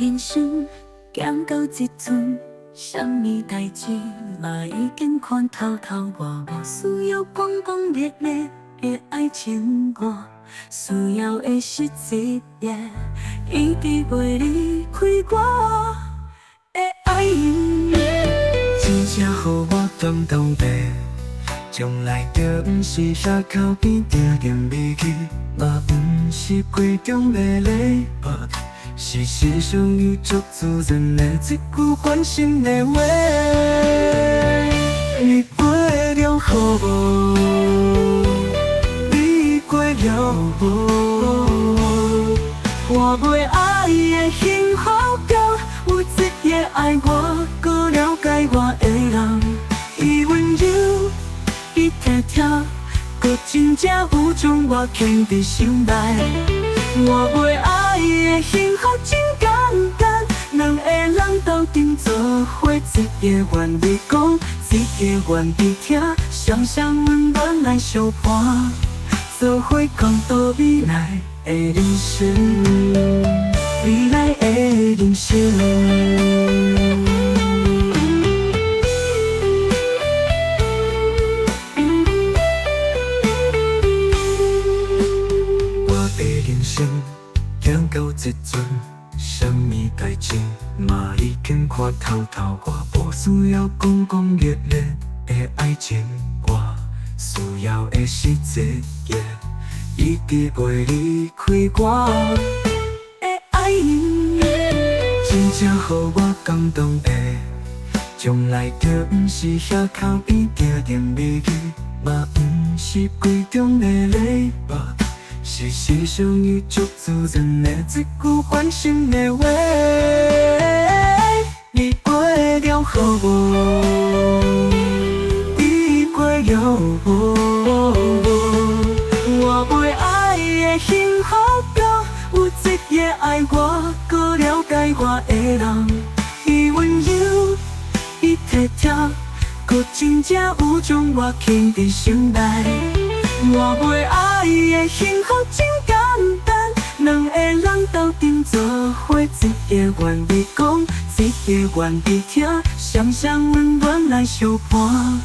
人生行到这阵，什么代志嘛已经看透透。我无需要轰轰烈烈的爱情歌，需要的是一个一直袂离开我的爱人。真正予我感动的，从来就不是遐口边定定美语，嘛不是贵重的礼物，是世上有足自然的一句关心的话。你陪着予我，你过了我，我袂爱的幸福中，有一个爱我、搁了解我的人，伊温柔，伊体贴，搁真正有将我牵伫心内。我袂爱的幸福真简单，两个人斗阵做伙，一个愿意讲，一个愿意听，双双温暖来相伴，做伙共度未来的人生，未来的人生。行到这阵，什么代志嘛已经看透透。我无需要轰轰烈烈的爱情歌，需要的是一个一直袂离开我的爱人。真正予我感动的，从来就不是遐口边定定美语，嘛不是贵重的礼物，是世上有足自然的一句关心的话。你陪着予我，你过了我，我袂爱的幸福中，有一个爱我、搁了解我的人，伊温柔，伊体贴，搁真正有将我牵伫心内。我袂爱的幸福真简单，两个人斗阵做伙，一个愿意讲，一个愿意听，双双温暖来相伴，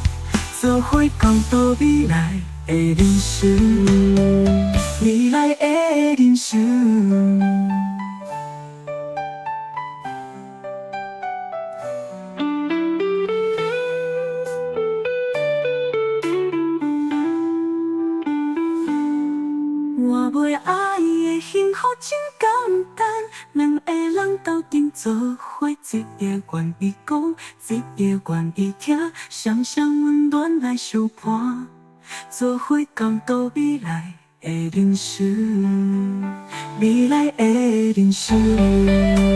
做伙共度未来的人生，未来的人生。我袂爱的幸福真简单，两个人斗阵做伙，一个愿意讲，一个愿意听，双双温暖来相伴，做伙共度未来的人生，未来的人生。